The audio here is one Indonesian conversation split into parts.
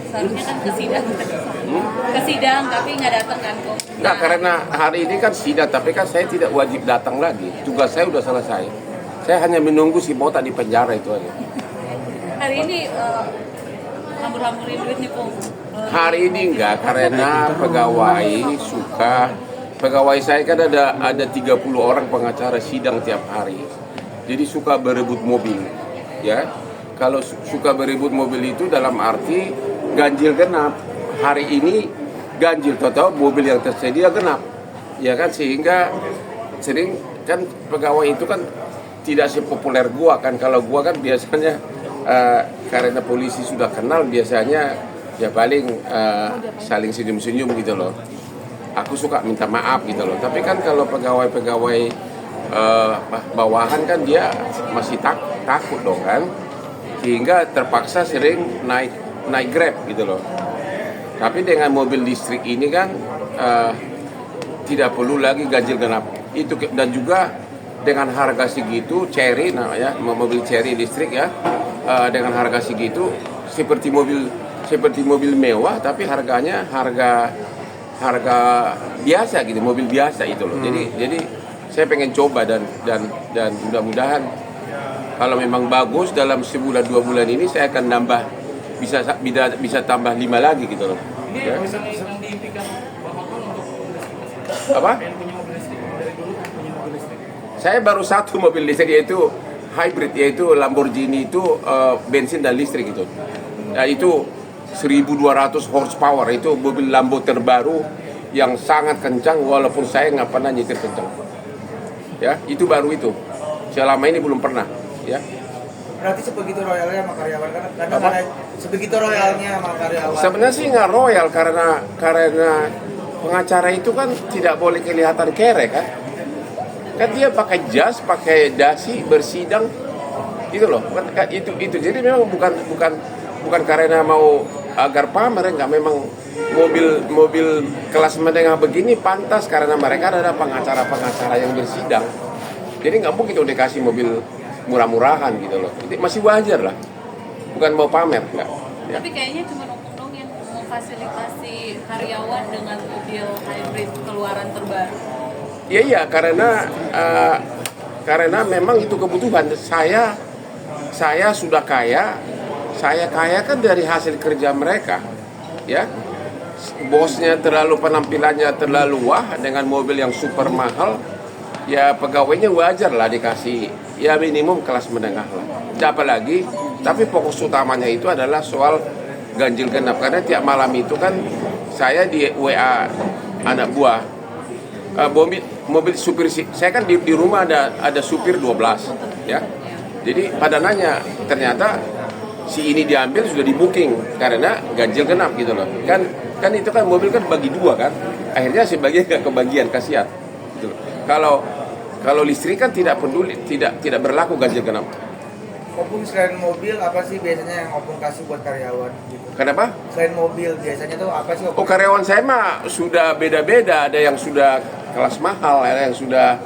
Seharusnya kan ke sidang. Ke sidang tapi nggak datang kan kok. Enggak, karena hari ini kan sidang, tapi kan saya tidak wajib datang lagi. Tugas saya udah selesai. Saya hanya menunggu si botak di penjara itu aja. Hari ini hambur-hamburin duit nih Pung. Hari ini enggak, karena pegawai saya kan ada 30 orang pengacara sidang tiap hari. Jadi suka berebut mobil, ya. Kalau suka berebut mobil itu dalam arti ganjil genap. Hari ini ganjil, tahu mobil yang tersedia genap, ya kan, sehingga sering kan pegawai itu kan tidak sepopuler gua kan. Kalau gua kan biasanya karena polisi sudah kenal, biasanya ya paling saling senyum-senyum gitu loh. Aku suka minta maaf gitu loh. Tapi kan kalau pegawai-pegawai bawahan kan dia masih takut dong kan, sehingga terpaksa sering naik Grab gitu loh. Tapi dengan mobil listrik ini kan tidak perlu lagi ganjil genap itu, dan juga dengan harga segitu Chery, nah ya, mobil Chery listrik ya, dengan harga segitu seperti mobil mewah, tapi harganya harga biasa gitu, mobil biasa itu loh. Jadi saya pengen coba dan mudah-mudahan kalau memang bagus dalam sebulan 2 bulan ini saya akan nambah, bisa tambah 5 lagi gitu loh. Ya. Apa? Saya baru satu mobil listrik, yaitu hybrid, yaitu Lamborghini itu bensin dan listrik gitu. Nah, itu 1200 horsepower, itu mobil Lambo terbaru yang sangat kencang walaupun saya nggak pernah nyetir kencang. Ya, itu baru itu. Selama ini belum pernah, ya. Berarti sebegitu royalnya sama karyawan, karena sebegitu royalnya sama karyawan. Sebenarnya sih nggak royal, karena pengacara itu kan tidak boleh kelihatan kere kan. Kan dia pakai jas, pakai dasi, bersidang, gitu loh. Itu. Jadi memang bukan karena mau agar pamer, enggak. Memang mobil kelas menengah begini pantas karena mereka adalah pengacara yang bersidang. Jadi nggak mungkin udah dikasih mobil murah-murahan gitu loh. Itu masih wajar lah. Bukan mau pamer, enggak. Ya. Tapi kayaknya cuma Opung yang memfasilitasi karyawan dengan mobil hybrid keluaran terbaru. Iya, karena memang itu kebutuhan. Saya sudah kaya. Saya kaya kan dari hasil kerja mereka, ya. Bosnya penampilannya terlalu wah dengan mobil yang super mahal, ya pegawainya wajar lah dikasih ya minimum kelas menengah lah. Apalagi, tapi fokus utamanya itu adalah soal ganjil genap, karena tiap malam itu kan saya di WA anak buah mobil supir, saya kan di rumah ada supir 12, ya. Jadi pada nanya, ternyata si ini diambil sudah di booking karena ganjil genap gitu loh. Kan itu kan mobil kan bagi dua kan. Akhirnya sebagian nggak kebagian, kasihan. Gitu loh. Kalau listrik kan tidak peduli, tidak berlaku ganjil genap. Opung selain mobil apa sih biasanya yang Opung kasih buat karyawan gitu? Kenapa? Selain mobil biasanya tuh apa sih Opung? Oh, karyawan saya mah sudah beda-beda. Ada yang sudah kelas mahal, ada yang sudah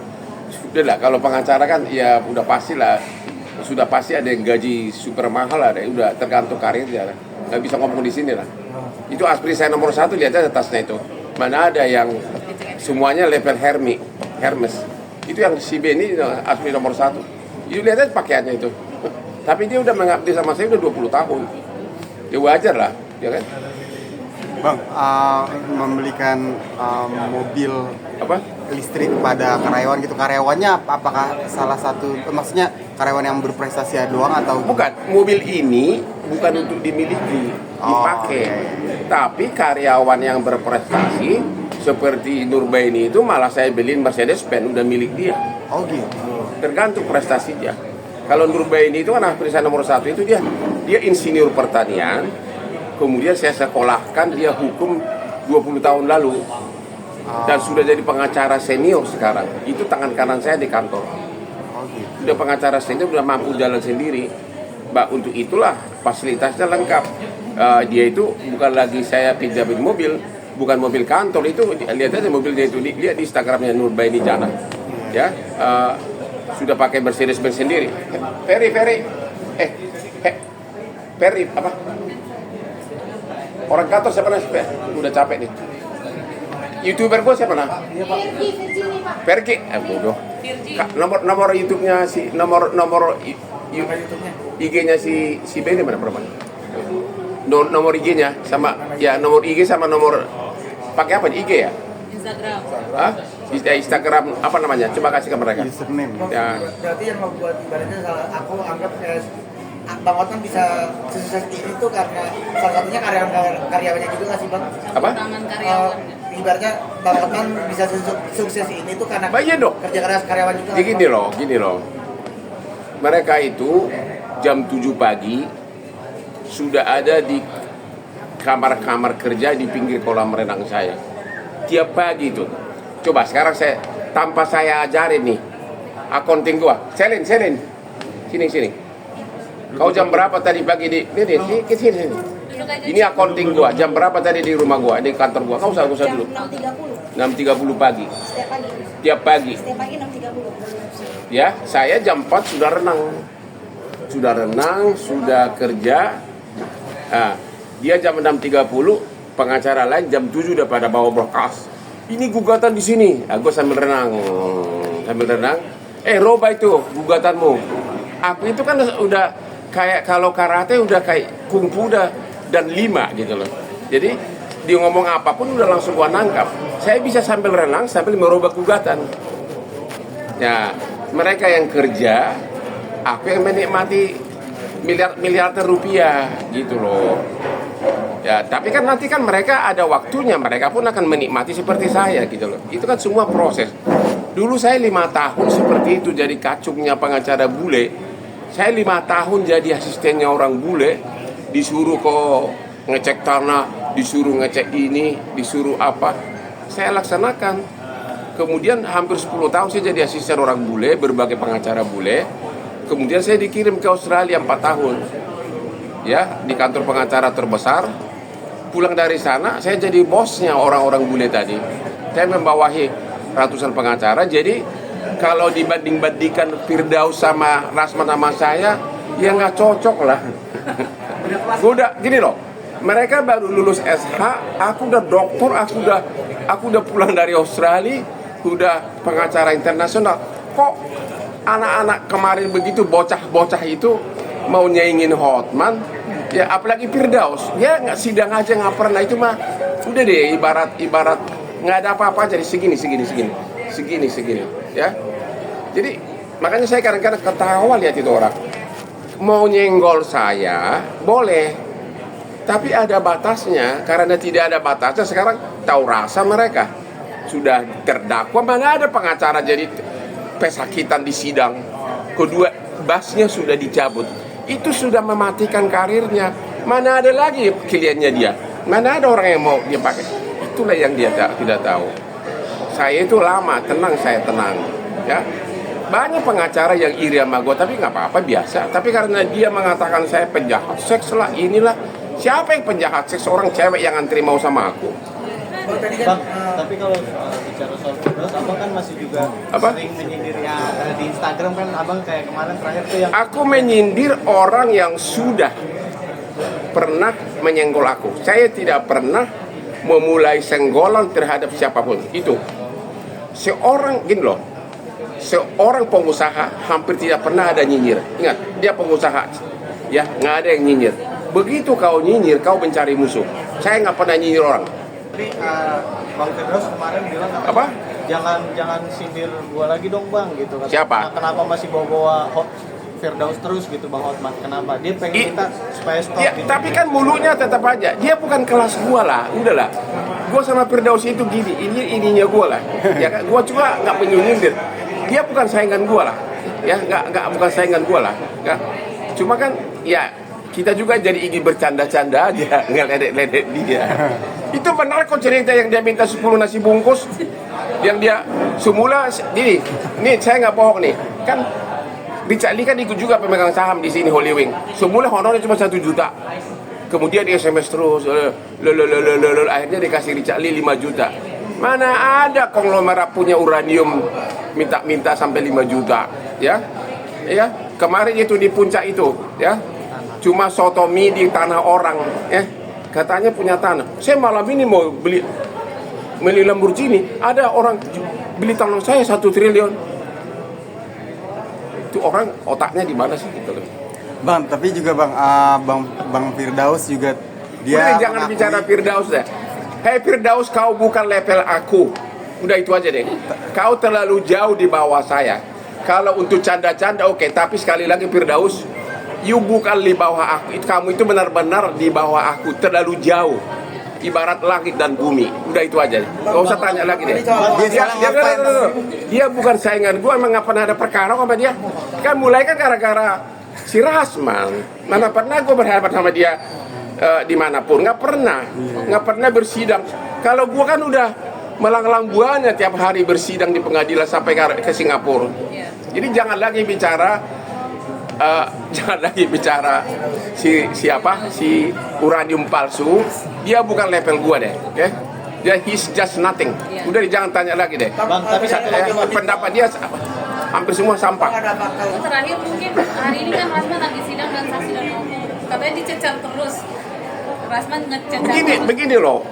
lah. Kalau pengacara kan ya udah pasti lah. Sudah pasti ada yang gaji super mahal, ada yang udah tergantung karirnya. Nggak bisa ngomong di sini lah. Itu aspirasi saya nomor 1, lihat aja tasnya itu. Mana ada yang semuanya level Hermes. Itu yang si B ini aspirasi nomor 1. You lihat aja pakaiannya itu. Tapi dia udah mengabdi sama saya udah 20 tahun. Ya wajar lah, ya kan? Bang, membelikan mobil Apa? listrik pada karyawan gitu, karyawannya apakah salah satu, maksudnya karyawan yang berprestasi doang atau Bukan, mobil ini bukan untuk dimiliki, dipakai. Tapi karyawan yang berprestasi seperti Nurbaini itu malah saya beliin Mercedes-Benz, udah milik dia. Oh gitu. Tergantung prestasinya. Kalau Nurbaini itu kan aspirasi nomor 1 itu dia insinyur pertanian. Kemudian saya sekolahkan dia hukum 20 tahun lalu. Dan sudah jadi pengacara senior sekarang. Itu tangan kanan saya di kantor. Udah pengacara senior, udah mampu jalan sendiri. Untuk itulah fasilitasnya lengkap. Dia itu bukan lagi saya pinjamin mobil, bukan mobil kantor itu. Lihat aja mobilnya itu, lihat di Instagramnya Nurbaini Jana. Ya, sudah pakai Mercedes-Benz sendiri. Ferry apa? Orang kantor siapa nih? Udah capek nih. YouTuber gue siapa nah? Pergi. Bodoh. Virgi. Nomor YouTube-nya si nomor YouTube-nya. IG-nya si Benny mana berapa? Nomor IG-nya sama ya nomor IG sama nomor pakai apa? IG ya? Instagram. Hah? Instagram apa namanya? Coba kasih ke mereka. Username. Ya. Berarti yang membuat ibaratnya salah aku anggap kayak Bang Hotman bisa sukses ini tuh karena salah satunya karyawannya juga nggak sih Bang? Apa? Tangan karyawan. Ibaratnya Bang Hotman bisa sukses ini tuh karena Iya dong. kerja keras karyawan juga. Jadi gini loh. Mereka itu jam 7 pagi sudah ada di kamar-kamar kerja di pinggir kolam renang saya. Tiap pagi itu. Coba sekarang tanpa saya ajarin nih accounting gua. Selin. Sini. Kau jam berapa tadi pagi di sini. Duduk aja. Ini accounting gua. Jam berapa tadi di rumah gua, di kantor gua? Kau usah dulu. 6.30 6.30 pagi. setiap pagi. Tiap pagi. Setiap pagi 6.30. Ya, saya jam 4 sudah renang, sudah kerja. Nah, dia jam 6.30, pengacara lain jam 7 udah pada bawa berkas. Ini gugatan di sini. Gue sambil renang. Roba itu gugatanmu. Aku itu kan udah kayak kalau karate udah kayak kungfu dan 5 gitu loh. Jadi dia ngomong apapun udah langsung gua nangkap. Saya bisa sambil renang sambil merubah gugatan. Ya, mereka yang kerja, aku yang menikmati miliaran rupiah gitu loh. Ya, tapi kan nanti kan mereka ada waktunya, mereka pun akan menikmati seperti saya gitu loh. Itu kan semua proses. Dulu saya 5 tahun seperti itu jadi kacungnya pengacara bule. Saya 5 tahun jadi asistennya orang bule, disuruh kok ngecek tanah, disuruh ngecek ini, disuruh apa. Saya laksanakan. Kemudian hampir 10 tahun saya jadi asisten orang bule, berbagai pengacara bule. Kemudian saya dikirim ke Australia 4 tahun. Ya, di kantor pengacara terbesar. Pulang dari sana, saya jadi bosnya orang-orang bule tadi. Saya membawahi ratusan pengacara. Jadi kalau dibanding-bandingkan Firdaus sama Rasman sama saya, ya nggak cocok lah. Udah gini loh, mereka baru lulus SH, aku udah doktor, aku udah pulang dari Australia, udah pengacara internasional. Kok anak-anak kemarin begitu, bocah-bocah itu mau nyaingin Hotman, ya apalagi Firdaus, ya nggak sidang aja nggak pernah, itu mah udah deh ibarat nggak ada apa-apa, jadi segini ya. Jadi makanya saya kadang-kadang ketawa lihat itu orang mau nyenggol saya boleh, tapi ada batasnya. Karena tidak ada batasnya, sekarang tahu rasa mereka sudah terdakwa, mana ada pengacara jadi pesakitan di sidang. Kedua, basnya sudah dicabut, itu sudah mematikan karirnya. Mana ada lagi kliennya dia, mana ada orang yang mau dia pakai. Itulah yang dia tidak tahu. Saya itu lama, saya tenang ya. Banyak pengacara yang iri sama gue, tapi nggak apa-apa, biasa. Tapi karena dia mengatakan saya penjahat seks lah, inilah. Siapa yang penjahat seks? Orang cewek yang antri mau sama aku. Bang, tapi kalau bicara soal Firdaus, abang kan masih juga sering menyindir ya, di Instagram kan abang kayak kemarin terakhir tuh yang aku menyindir orang yang sudah pernah menyenggol aku. Saya tidak pernah memulai senggolan terhadap siapapun. Itu seorang gini loh, seorang pengusaha hampir tidak pernah ada nyinyir. Ingat, dia pengusaha ya, nggak ada yang nyinyir. Begitu kau nyinyir, kau mencari musuh. Saya nggak pernah nyinyir orang. Tapi Bang Firdaus kemarin bilang Apa? Jangan sindir gua lagi dong Bang gitu. Siapa? Kenapa masih bawa Firdaus terus gitu Bang Hotman? Kenapa? Dia pengen kita supaya stop Ya, gitu. tapi kan mulutnya tetap aja. Dia bukan kelas gua lah, udahlah. Gua sama Firdaus itu gini, ininya gua lah. Ya kan, gua juga nggak menyindir. Dia bukan saingan gua lah. Ya, bukan saingan gua lah. Ya. Cuma kan, ya kita juga jadi ingin bercanda-canda aja, ngeledek-ledek dia. Itu benar kok cerita yang dia minta 10 nasi bungkus, yang dia semula ini saya nggak bohong nih, kan Richard Lee kan ikut juga pemegang saham di sini Holy Wing. Semula honornya cuma 1 juta. Kemudian dia SMS terus, akhirnya dikasih Richard Lee 5 juta. Mana ada konglomerat punya uranium minta sampai 5 juta, ya? Ya, kemarin itu di puncak itu, ya. Cuma sotomi di tanah orang, ya. katanya punya tanah. Saya malam ini mau beli Lamborghini, ada orang beli tanah saya 1 triliun. Itu orang otaknya di mana sih gitu loh. Bang, tapi juga Bang Firdaus juga Udah dia jangan bicara Firdaus deh. Hei Firdaus, kau bukan level aku. Udah itu aja deh. Kau terlalu jauh di bawah saya. Kalau untuk canda-canda oke, tapi sekali lagi Firdaus, you bukan di bawah aku. Kamu itu benar-benar di bawah aku, terlalu jauh. Ibarat langit dan bumi. Udah itu aja. Gak usah tanya lagi deh. Dia bukan saingan gue. Emang gak pernah ada perkara sama dia. Kan mulai kan gara-gara si Rasman. Mana pernah gue berhadapan sama dia dimanapun. Gak pernah bersidang. Kalau gue kan udah melanglang buahnya tiap hari bersidang di pengadilan sampai ke Singapura. Jadi jangan lagi bicara si uranium palsu. Dia bukan level gua deh, oke? Dia he's just nothing. Udah jangan tanya lagi deh. Bang, tapi pendapat dia hampir semua sampah. Terakhir mungkin hari ini kan Rasman lagi sidang dan saksi dan hukum. Katanya dicecar terus. Rasman ngececar terus. Begini loh.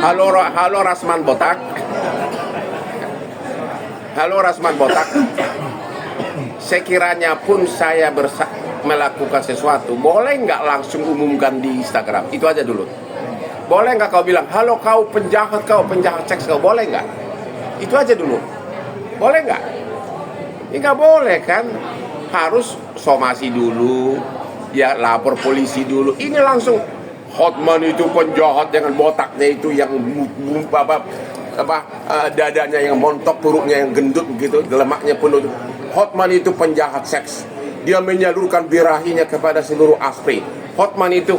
Halo Rasman Botak. Halo Rasman Botak. Sekiranya pun saya melakukan sesuatu, boleh nggak langsung umumkan di Instagram? Itu aja dulu. Boleh nggak kau bilang, halo kau penjahat seks kau, boleh nggak? Itu aja dulu. Boleh nggak? Ini nggak boleh kan? Harus somasi dulu, ya lapor polisi dulu. Ini langsung Hotman itu penjahat dengan botaknya itu yang dadanya yang montok, perutnya yang gendut gitu, lemaknya penuh. Hotman itu penjahat seks. Dia menyalurkan birahinya kepada seluruh aspri. Hotman itu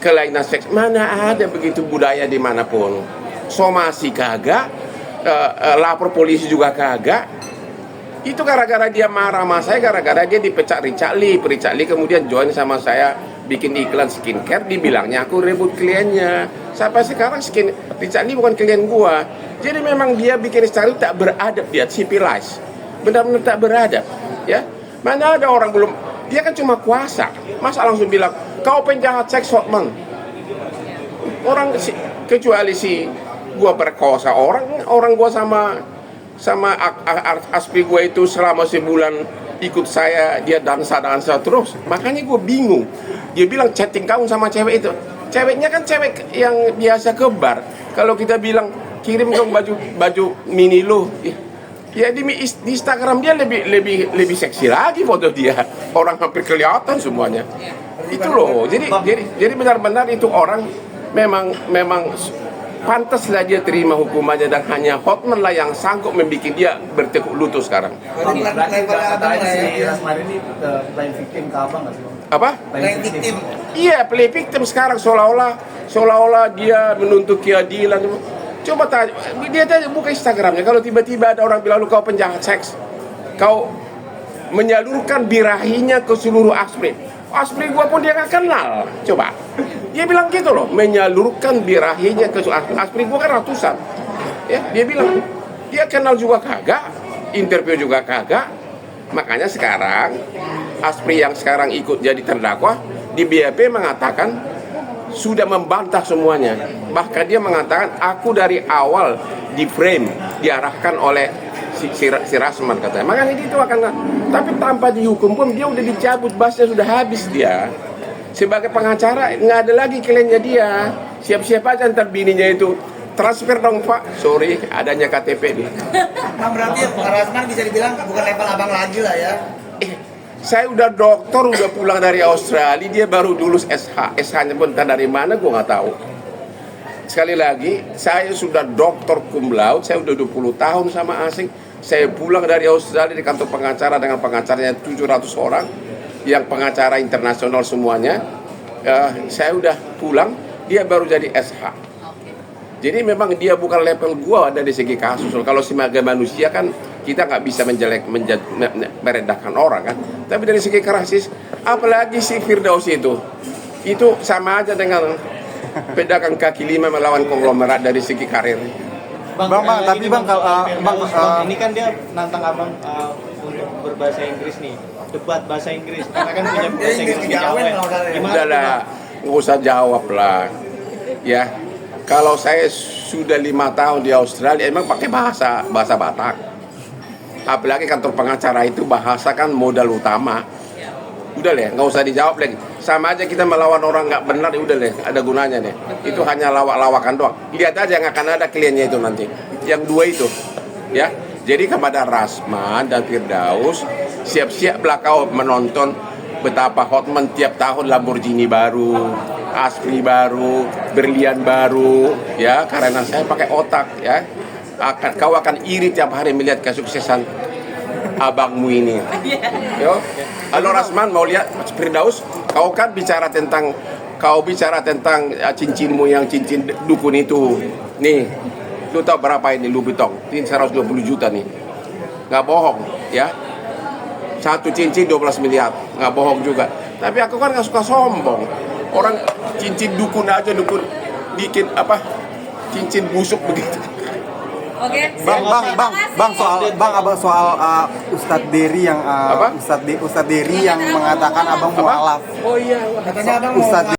kelainan seks. Mana ada begitu budaya dimanapun. Somasi kagak, lapor polisi juga kagak. Itu gara-gara dia marah sama saya, gara-gara dia dipecat Richard Lee kemudian join sama saya bikin iklan skincare. Dibilangnya aku rebut kliennya. Sampai sekarang Richard Lee bukan klien gua. Jadi memang dia bikin story tak beradab, dia civilized. Benar-benar tak beradab, ya. Mana ada orang belum, dia kan cuma kuasa, masa langsung bilang kau penjahat seks Hotman. Orang kecuali gua perkosa orang gua sama aspri gua itu selama sebulan ikut saya, dia dansa terus, makanya gua bingung. Dia bilang chatting kamu sama cewek itu, ceweknya kan cewek yang biasa ke bar. Kalau kita bilang kirim dong baju mini lu, ya di Instagram dia lebih seksi lagi foto dia. Orang hampir kelihatan semuanya. Itu loh. Jadi benar-benar itu orang memang pantaslah dia terima hukumannya, dan hanya Hotman lah yang sanggup membuat dia bertekuk lutut sekarang. Si Rasman ini playing victim ke abang nggak sih? Apa? Playing victim. Iya, play victim sekarang seolah-olah dia menuntut keadilan. Coba tanya, dia tanya buka Instagramnya. Kalau tiba-tiba ada orang bilang lu kau penjahat seks, kau menyalurkan birahinya ke seluruh aspri gua pun dia nggak kenal. Coba dia bilang gitu loh, menyalurkan birahinya ke aspri gua kan ratusan. Ya, dia bilang dia kenal juga kagak, interview juga kagak. Makanya sekarang aspri yang sekarang ikut jadi terdakwa di BAP mengatakan sudah membantah semuanya. Bahkan dia mengatakan aku dari awal di frame, diarahkan oleh si Rasman katanya. Makanya itu akan, tapi tanpa dihukum pun dia udah dicabut, basnya sudah habis dia. Sebagai pengacara nggak ada lagi kliennya dia. Siap-siap aja ntar bininya itu transfer dong Pak. Sorry, adanya KTP nih. Berarti Rasman bisa dibilang bukan level abang lagi lah ya. Saya udah doktor, udah pulang dari Australia, dia baru lulus SH. SH-nya pun entah dari mana, gue nggak tahu. Sekali lagi, saya sudah doktor cum laude, saya udah 20 tahun sama asing. Saya pulang dari Australia di kantor pengacara dengan pengacaranya 700 orang, yang pengacara internasional semuanya. Saya udah pulang, dia baru jadi SH. Jadi memang dia bukan level gua dari segi kasus. Kalau sebagai manusia kan kita nggak bisa merendahkan orang kan. Tapi dari segi kerasis, apalagi si Firdaus itu sama aja dengan pedagang kaki lima melawan konglomerat dari segi karir. Bang, tapi bang kalau ini kan dia nantang abang untuk berbahasa Inggris nih, debat bahasa Inggris, karena kan punya bahasa Inggris Jawa. Gimana? nggak usah jawab lah. Ya, kalau saya sudah 5 tahun di Australia, emang pakai bahasa Batak. Apalagi kantor pengacara itu bahasa kan modal utama. Udah deh, nggak usah dijawab lagi. Sama aja kita melawan orang nggak benar, udah deh, ada gunanya deh. Itu hanya lawak-lawakan doang. Lihat aja yang akan ada kliennya itu nanti. Yang dua itu, ya. Jadi kepada Rasman dan Firdaus, siap-siaplah kau menonton betapa Hotman tiap tahun Lamborghini baru, Asprey baru, berlian baru, ya. Karena saya pakai otak, ya. Kau akan iri tiap hari melihat kesuksesan abangmu ini. Yo. Halo Rasman, mau lihat Firdaus? Kau kan bicara tentang cincinmu yang cincin dukun itu. Nih, lu tahu berapa ini Louis Vuitton? Ini 120 juta nih. Nggak bohong, ya. Satu cincin 12 miliar, nggak bohong juga. Tapi aku kan nggak suka sombong. Orang cincin dukun aja, dukun dikit cincin busuk begitu. Oke. Abang soal Ustadz Dery yang Ustadz Dery yang mengatakan abang mualaf. katanya abang mau Ustadz